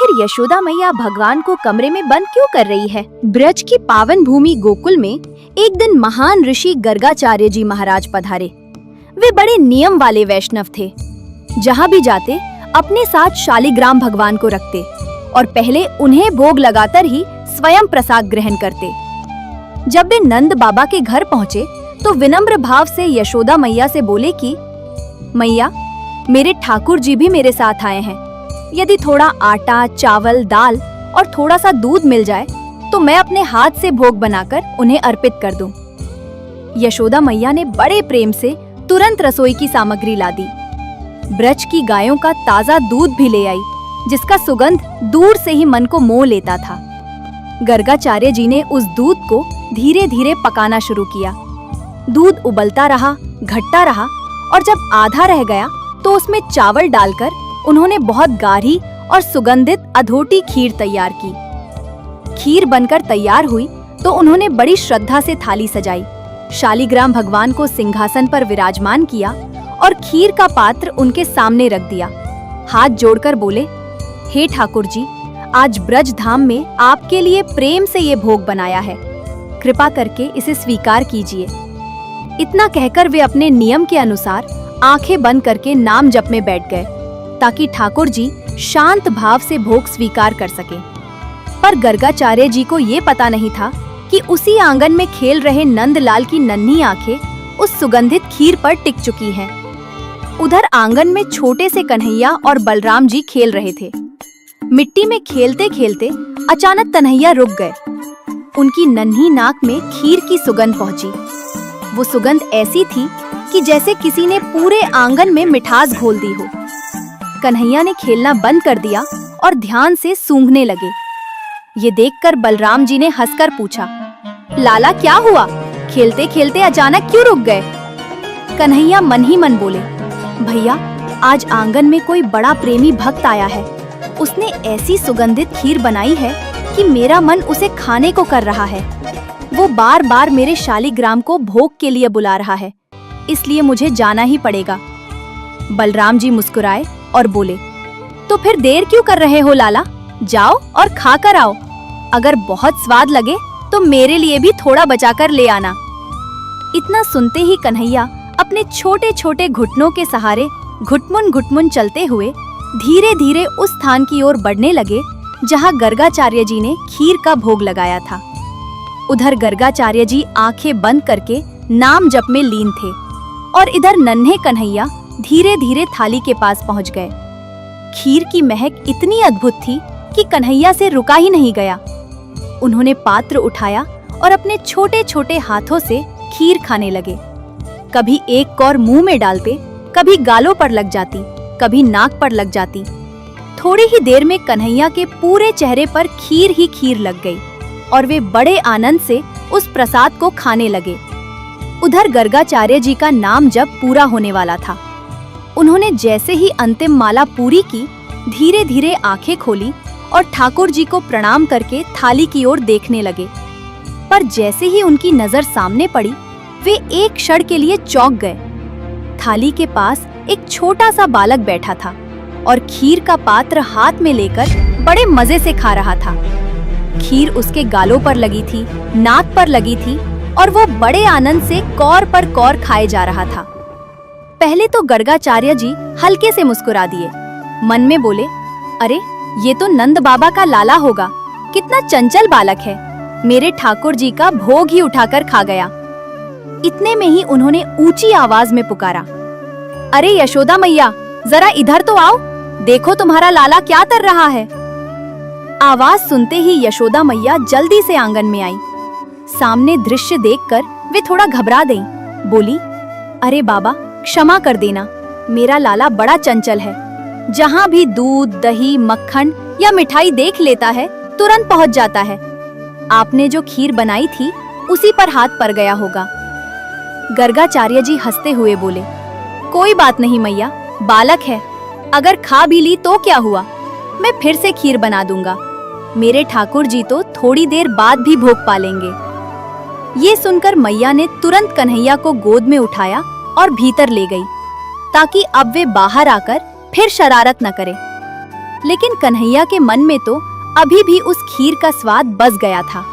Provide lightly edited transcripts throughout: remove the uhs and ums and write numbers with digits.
आखिर यशोदा मैया भगवान को कमरे में बंद क्यों कर रही है? ब्रज की पावन भूमि गोकुल में एक दिन महान ऋषि गर्गाचार्य जी महाराज पधारे। वे बड़े नियम वाले वैष्णव थे। जहाँ भी जाते अपने साथ शालिग्राम भगवान को रखते और पहले उन्हें भोग लगाकर ही स्वयं प्रसाद ग्रहण करते। जब वे नंद बाबा के घर पहुँचे तो विनम्र भाव से यशोदा मैया से बोले कि मैया, मेरे ठाकुर जी भी मेरे साथ आए हैं। यदि थोड़ा आटा, चावल, दाल और थोड़ा सा दूध मिल जाए तो मैं अपने हाथ से भोग बनाकर उन्हें अर्पित कर दूं। यशोदा मैया ने बड़े प्रेम से तुरंत रसोई की सामग्री ला दी। ब्रज की गायों का ताजा दूध भी ले आई, जिसका सुगंध दूर से ही मन को मोह लेता था। गर्गाचार्य जी ने उस दूध को धीरे धीरे पकाना शुरू किया। दूध उबलता रहा, घटता रहा और जब आधा रह गया तो उसमें चावल डालकर उन्होंने बहुत गाढ़ी और सुगंधित अधोटी खीर तैयार की। खीर बनकर तैयार हुई तो उन्होंने बड़ी श्रद्धा से थाली सजाई, शालिग्राम भगवान को सिंहासन पर विराजमान किया और खीर का पात्र उनके सामने रख दिया। हाथ जोड़कर बोले, हे ठाकुर जी, आज ब्रज धाम में आपके लिए प्रेम से ये भोग बनाया है, कृपा करके इसे स्वीकार कीजिए। इतना कहकर वे अपने नियम के अनुसार आंखें बंद करके नाम जप में बैठ गए, ताकि ठाकुर जी शांत भाव से भोग स्वीकार कर सके। पर गर्गाचार्य जी को ये पता नहीं था कि उसी आंगन में खेल रहे नंदलाल की नन्ही आंखें उस सुगंधित खीर पर टिक चुकी हैं। उधर आंगन में छोटे से कन्हैया और बलराम जी खेल रहे थे। मिट्टी में खेलते खेलते अचानक कन्हैया रुक गए। उनकी नन्ही नाक में खीर की सुगंध पहुंची। वो सुगंध ऐसी थी कि जैसे किसी ने पूरे आंगन में मिठास घोल दी हो। कन्हैया ने खेलना बंद कर दिया और ध्यान से सूंघने लगे। ये देखकर बलराम जी ने हंसकर पूछा, लाला क्या हुआ? खेलते खेलते अचानक क्यों रुक गए? कन्हैया मन ही मन बोले, भैया, आज आंगन में कोई बड़ा प्रेमी भक्त आया है। उसने ऐसी सुगंधित खीर बनाई है कि मेरा मन उसे खाने को कर रहा है। वो बार बार मेरे शालिग्राम को भोग के लिए बुला रहा है, इसलिए मुझे जाना ही पड़ेगा। बलराम जी मुस्कुराए और बोले, तो फिर देर क्यों कर रहे हो लाला? जाओ और खा कर आओ। अगर बहुत स्वाद लगे तो मेरे लिए भी थोड़ा बचाकर ले आना। इतना सुनते ही कन्हैया अपने छोटे छोटे घुटनों के सहारे घुटमुन घुटमुन चलते हुए धीरे धीरे उस स्थान की ओर बढ़ने लगे जहाँ गर्गाचार्य जी ने खीर का भोग लगाया था। उधर गर्गाचार्य जी आंखें बंद करके नाम जप में लीन थे और इधर नन्हे कन्हैया धीरे धीरे थाली के पास पहुंच गए। खीर की महक इतनी अद्भुत थी कि कन्हैया से रुका ही नहीं गया। उन्होंने पात्र उठाया और अपने छोटे छोटे हाथों से खीर खाने लगे। कभी एक कौर मुंह में डालते, कभी गालों पर लग जाती, कभी नाक पर लग जाती। थोड़ी ही देर में कन्हैया के पूरे चेहरे पर खीर ही खीर लग गई और वे बड़े आनंद से उस प्रसाद को खाने लगे। उधर गर्गाचार्य जी का नाम जप पूरा होने वाला था। उन्होंने जैसे ही अंतिम माला पूरी की, धीरे धीरे आंखें खोली और ठाकुर जी को प्रणाम करके थाली की ओर देखने लगे। पर जैसे ही उनकी नजर सामने पड़ी, वे एक क्षण के लिए चौंक गए। थाली के पास एक छोटा सा बालक बैठा था और खीर का पात्र हाथ में लेकर बड़े मजे से खा रहा था। खीर उसके गालों पर लगी थी, नाक पर लगी थी और वो बड़े आनंद से कौर पर कौर खाए जा रहा था। पहले तो गर्गाचार्य जी हल्के से मुस्कुरा दिए, मन में बोले, अरे ये तो नंद बाबा का लाला होगा, कितना चंचल बालक है, मेरे ठाकुर जी का भोग ही उठाकर खा गया। इतने में ही उन्होंने ऊंची आवाज में पुकारा, अरे यशोदा मैया, जरा इधर तो आओ, देखो तुम्हारा लाला क्या कर रहा है। आवाज सुनते ही यशोदा मैया जल्दी से आंगन में आई। सामने दृश्य देखकर वे थोड़ा घबरा गईं। बोली, अरे बाबा, क्षमा कर देना, मेरा लाला बड़ा चंचल है। जहाँ भी दूध, दही, मक्खन या मिठाई देख लेता है तुरंत पहुँच जाता है। आपने जो खीर बनाई थी उसी पर हाथ पड़ गया होगा। गर्गाचार्य जी हंसते हुए बोले, कोई बात नहीं मैया, बालक है, अगर खा भी ली तो क्या हुआ, मैं फिर से खीर बना दूंगा। मेरे ठाकुर जी तो थोड़ी देर बाद भी भोग पालेंगे। ये सुनकर मैया ने तुरंत कन्हैया को गोद में उठाया और भीतर ले गई, ताकि अब वे बाहर आकर फिर शरारत न करे। लेकिन कन्हैया के मन में तो अभी भी उस खीर का स्वाद बस गया था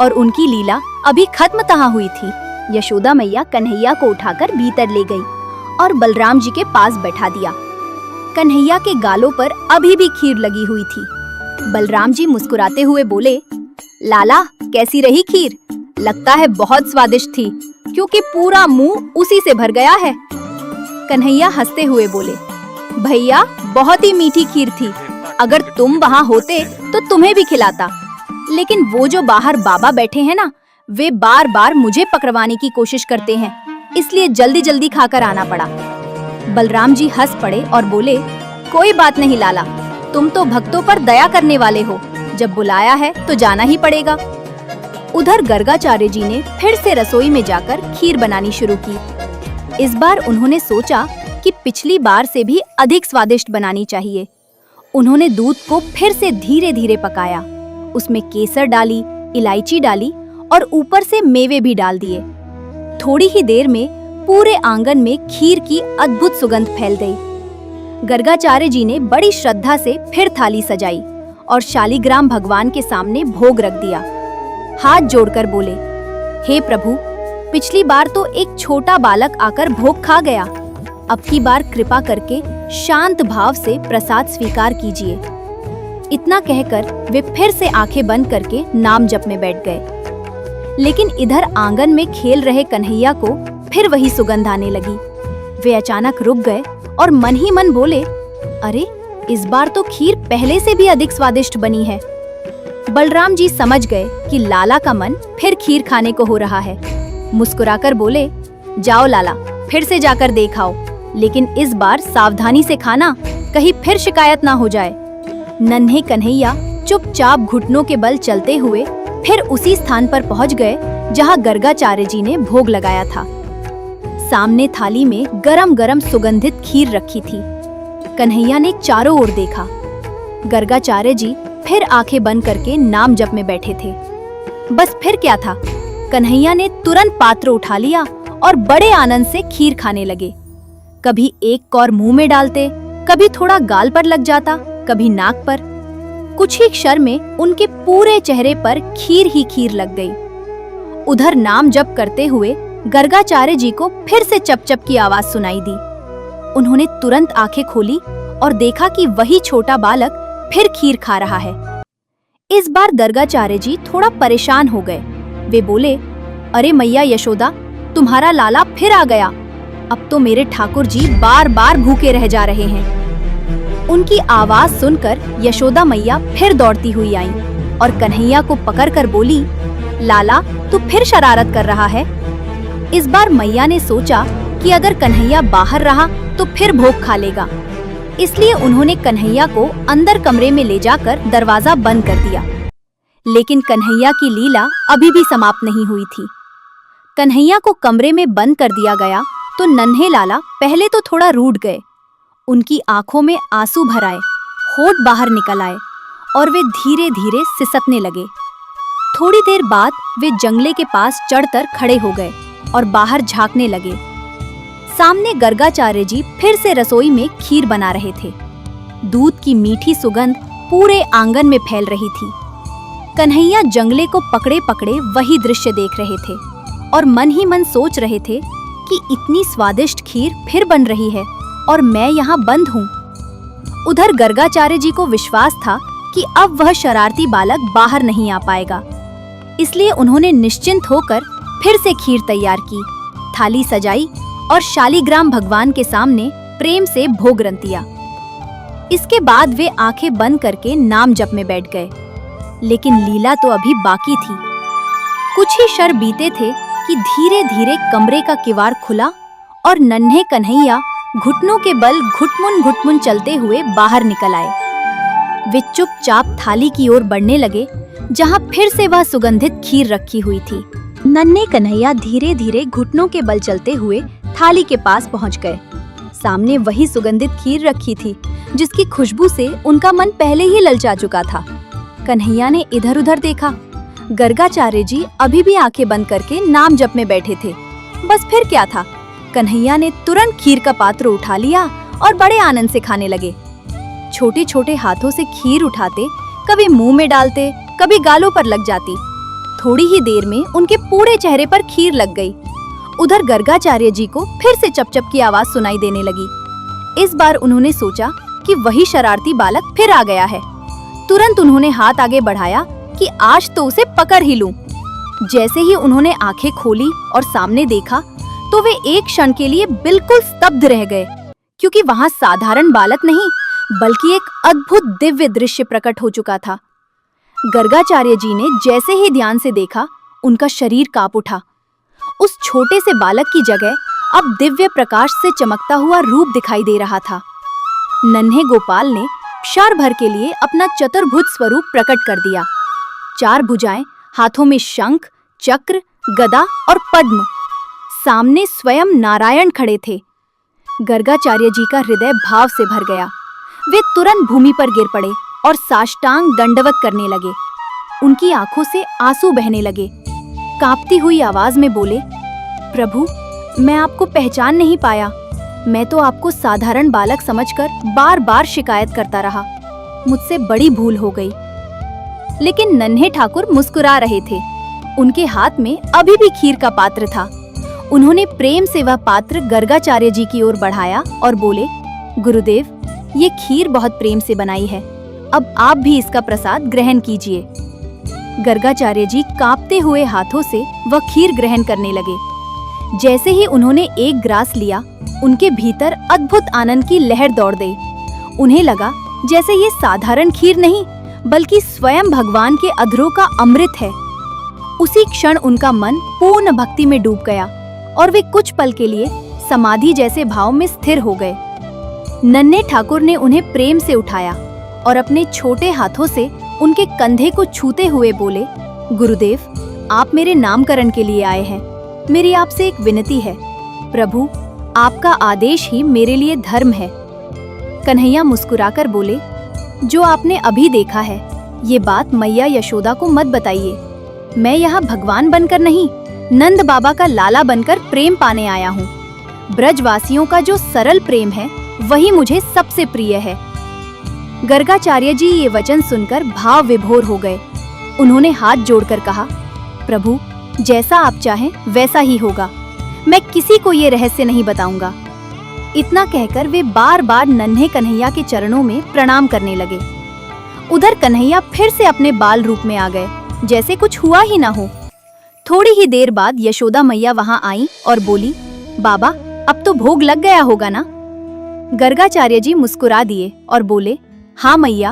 और उनकी लीला अभी खत्म कहाँ हुई थी। यशोदा मैया कन्हैया को उठाकर भीतर ले गई और बलराम जी के पास बैठा दिया। कन्हैया के गालों पर अभी भी खीर लगी हुई थी। बलराम जी मुस्कुराते हुए बोले, लाला कैसी रही खीर? लगता है बहुत स्वादिष्ट थी, क्योंकि पूरा मुंह उसी से भर गया है। कन्हैया हंसते हुए बोले, भैया बहुत ही मीठी खीर थी। अगर तुम वहाँ होते तो तुम्हें भी खिलाता, लेकिन वो जो बाहर बाबा बैठे हैं ना, वे बार बार मुझे पकड़वाने की कोशिश करते हैं, इसलिए जल्दी जल्दी खाकर आना पड़ा। बलराम जी हंस पड़े और बोले, कोई बात नहीं लाला, तुम तो भक्तों पर दया करने वाले हो, जब बुलाया है तो जाना ही पड़ेगा। उधर गर्गाचार्य जी ने फिर से रसोई में जाकर खीर बनानी शुरू की। इस बार उन्होंने सोचा कि पिछली बार से भी अधिक स्वादिष्ट बनानी चाहिए। उन्होंने दूध को फिर से धीरे धीरे पकाया, उसमें केसर डाली, इलायची डाली और ऊपर से मेवे भी डाल दिए। थोड़ी ही देर में पूरे आंगन में खीर की अद्भुत सुगंध फैल गई। गर्गाचार्य जी ने बड़ी श्रद्धा से फिर थाली सजाई और शालिग्राम भगवान के सामने भोग रख दिया। हाथ जोड़कर बोले, हे प्रभु, पिछली बार तो एक छोटा बालक आकर भोग खा गया, अब की बार कृपा करके शांत भाव से प्रसाद स्वीकार कीजिए। इतना कहकर वे फिर से आंखें बंद करके नाम जप में बैठ गए। लेकिन इधर आंगन में खेल रहे कन्हैया को फिर वही सुगंध आने लगी। वे अचानक रुक गए और मन ही मन बोले, अरे इस बार तो खीर पहले से भी अधिक स्वादिष्ट बनी है। बलराम जी समझ गए कि लाला का मन फिर खीर खाने को हो रहा है। मुस्कुराकर बोले, जाओ लाला, फिर से जाकर देख आओ, लेकिन इस बार सावधानी से खाना, कहीं फिर शिकायत ना हो जाए। नन्हे कन्हैया चुपचाप घुटनों के बल चलते हुए फिर उसी स्थान पर पहुंच गए जहां गर्गाचार्य जी ने भोग लगाया था। सामने थाली में गरम गरम सुगंधित खीर रखी थी। कन्हैया ने चारों ओर देखा। गर्गाचार्य जी फिर आंखें बंद करके नाम जप में बैठे थे। बस फिर क्या था, कन्हैया ने तुरंत पात्र उठा लिया और बड़े आनंद से खीर खाने लगे। कभी एक कौर मुंह में डालते, कभी थोड़ा गाल पर लग जाता, कभी नाक पर। कुछ ही क्षण में उनके पूरे चेहरे पर खीर ही खीर लग गई। उधर नाम जप करते हुए गर्गाचार्य जी को फिर से चप-चप की आवाज सुनाई दी। उन्होंने तुरंत आंखें खोली और देखा कि वही छोटा बालक फिर खीर खा रहा है। इस बार गर्गाचार्य जी थोड़ा परेशान हो गए। वे बोले, अरे मैया यशोदा, तुम्हारा लाला फिर आ गया। अब तो मेरे ठाकुर जी बार बार भूखे रह जा रहे हैं। उनकी आवाज सुनकर यशोदा मैया फिर दौड़ती हुई आई और कन्हैया को पकड़कर बोली, लाला तू फिर शरारत कर रहा है। इस बार मैया ने सोचा कि अगर कन्हैया बाहर रहा तो फिर भोग खा लेगा, इसलिए उन्होंने कन्हैया को अंदर कमरे में ले जाकर दरवाजा बंद कर दिया। लेकिन कन्हैया की लीला अभी भी समाप्त नहीं हुई थी। कन्हैया को कमरे में बंद कर दिया गया तो नन्हे लाला पहले तो थोड़ा रूठ गए। उनकी आंखों में आंसू भर आए, होठ बाहर निकल आए और वे धीरे धीरे सिसकने लगे। थोड़ी देर बाद वे जंगले के पास चढ़कर खड़े हो गए और बाहर झांकने लगे। सामने गर्गाचार्य जी फिर से रसोई में खीर बना रहे थे। दूध की मीठी सुगंध पूरे आंगन में फैल रही थी। कन्हैया जंगले को पकड़े पकड़े वही दृश्य देख रहे थे और मन ही मन सोच रहे थे कि इतनी स्वादिष्ट खीर फिर बन रही है और मैं यहाँ बंद हूँ। उधर गर्गाचार्य जी को विश्वास था कि अब वह शरारती बालक बाहर नहीं आ पाएगा, इसलिए उन्होंने निश्चिंत होकर फिर से खीर तैयार की, थाली सजाई और शालिग्राम भगवान के सामने प्रेम से भोग रख दिया। इसके बाद वे आंखें बंद करके नाम जप में बैठ गए। लेकिन लीला तो अभी बाकी थी। कुछ ही क्षण बीते थे कि धीरे धीरे कमरे का किवाड़ खुला और नन्हे कन्हैया घुटनों के बल घुटमुन चलते हुए बाहर निकल आए। वे चुपचाप थाली की ओर बढ़ने लगे जहां फिर से वह सुगंधित खीर रखी हुई थी। नन्हे कन्हैया धीरे धीरे घुटनों के बल चलते हुए थाली के पास पहुंच गए। सामने वही सुगंधित खीर रखी थी जिसकी खुशबू से उनका मन पहले ही ललचा चुका था। कन्हैया ने इधर उधर देखा। गर्गाचार्य जी अभी भी आंखें बंद करके नाम जप में बैठे थे। बस फिर क्या था, कन्हैया ने तुरंत खीर का पात्र उठा लिया और बड़े आनंद से खाने लगे। छोटे छोटे हाथों से खीर उठाते, कभी मुंह में डालते, कभी गालों पर लग जाती। थोड़ी ही देर में उनके पूरे चेहरे पर खीर लग गई। उधर गर्गाचार्य जी को फिर से चपचप की आवाज सुनाई देने लगी। इस बार उन्होंने सोचा कि वही शरारती बालक फिर आ गया है। तुरंत उन्होंने हाथ आगे बढ़ाया कि आज तो उसे पकड़ ही लूं। जैसे ही उन्होंने आंखें खोली और सामने देखा तो वे एक क्षण के लिए बिल्कुल स्तब्ध रह गए, क्योंकि वहां साधारण बालक नहीं बल्कि एक अद्भुत दिव्य दृश्य प्रकट हो चुका था। गर्गाचार्य जी ने जैसे ही ध्यान से देखा, उनका शरीर कांप उठा। उस छोटे से बालक की जगह अब दिव्य प्रकाश से चमकता हुआ रूप दिखाई दे रहा था। नन्हे गोपाल ने क्षण भर के लिए अपना चतुर्भुज स्वरूप प्रकट कर दिया। 4 भुजाएं, हाथों में शंख, चक्र, गदा और पद्म। सामने स्वयं नारायण खड़े थे। गर्गाचार्य जी का हृदय भाव से भर गया। वे तुरंत भूमि पर गिर पड़े और साष्टांग दंडवत करने लगे। उनकी आंखों से आंसू बहने लगे। कांपती हुई आवाज में बोले, प्रभु, मैं आपको पहचान नहीं पाया। मैं तो आपको साधारण बालक समझकर बार बार शिकायत करता रहा। मुझसे बड़ी भूल हो गई। लेकिन नन्हे ठाकुर मुस्कुरा रहे थे। उनके हाथ में अभी भी खीर का पात्र था। उन्होंने प्रेम से वह पात्र गर्गाचार्य जी की ओर बढ़ाया और बोले, गुरुदेव, ये खीर बहुत प्रेम से बनाई है। अब आप भी इसका प्रसाद ग्रहण कीजिए। गर्गाचार्य जी कांपते हुए हाथों से वह खीर ग्रहण करने लगे। जैसे ही उन्होंने एक ग्रास लिया, उनके भीतर अद्भुत आनंद की लहर दौड़ गई। उन्हें लगा जैसे ये साधारण खीर नहीं बल्कि स्वयं भगवान के अधरों का अमृत है। उसी क्षण उनका मन पूर्ण भक्ति में डूब गया और वे कुछ पल के लिए समाधि जैसे भाव में स्थिर हो गए। नन्हे ठाकुर ने उन्हें प्रेम से उठाया और अपने छोटे हाथों से उनके कंधे को छूते हुए बोले, गुरुदेव, आप मेरे नामकरण के लिए आए हैं। मेरी आपसे एक विनती है। प्रभु, आपका आदेश ही मेरे लिए धर्म है। कन्हैया मुस्कुराकर बोले, जो आपने अभी देखा है, ये बात मैया यशोदा को मत बताइए। मैं यहाँ भगवान बनकर नहीं, नंद बाबा का लाला बनकर प्रेम पाने आया हूँ। ब्रजवासियों का जो सरल प्रेम है, वही मुझे सबसे प्रिय है। गर्गाचार्य जी ये वचन सुनकर भाव विभोर हो गए। उन्होंने हाथ जोड़कर कहा, प्रभु, जैसा आप चाहें वैसा ही होगा। मैं किसी को ये रहस्य नहीं बताऊंगा। इतना कहकर वे बार बार नन्हे कन्हैया के चरणों में प्रणाम करने लगे। उधर कन्हैया फिर से अपने बाल रूप में आ गए, जैसे कुछ हुआ ही ना हो। थोड़ी ही देर बाद यशोदा मैया वहां आई और बोली, बाबा, अब तो भोग लग गया होगा ना? गर्गाचार्य जी मुस्कुरा दिए और बोले, हाँ मैया,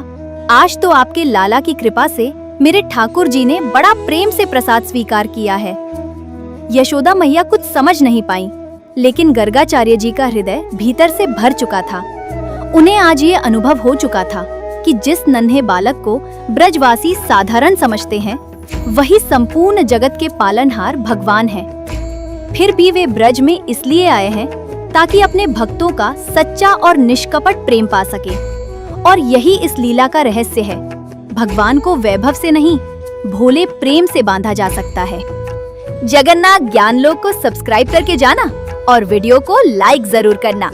आज तो आपके लाला की कृपा से मेरे ठाकुर जी ने बड़ा प्रेम से प्रसाद स्वीकार किया है। यशोदा मैया कुछ समझ नहीं पाई, लेकिन गर्गाचार्य जी का हृदय भीतर से भर चुका था। उन्हें आज ये अनुभव हो चुका था कि जिस नन्हे बालक को ब्रजवासी साधारण समझते हैं, वही संपूर्ण जगत के पालनहार भगवान है। फिर भी वे ब्रज में इसलिए आए हैं ताकि अपने भक्तों का सच्चा और निष्कपट प्रेम पा सके। और यही इस लीला का रहस्य है। भगवान को वैभव से नहीं, भोले प्रेम से बांधा जा सकता है। जगन्नाथ ज्ञान लोक को सब्सक्राइब करके जाना और वीडियो को लाइक जरूर करना।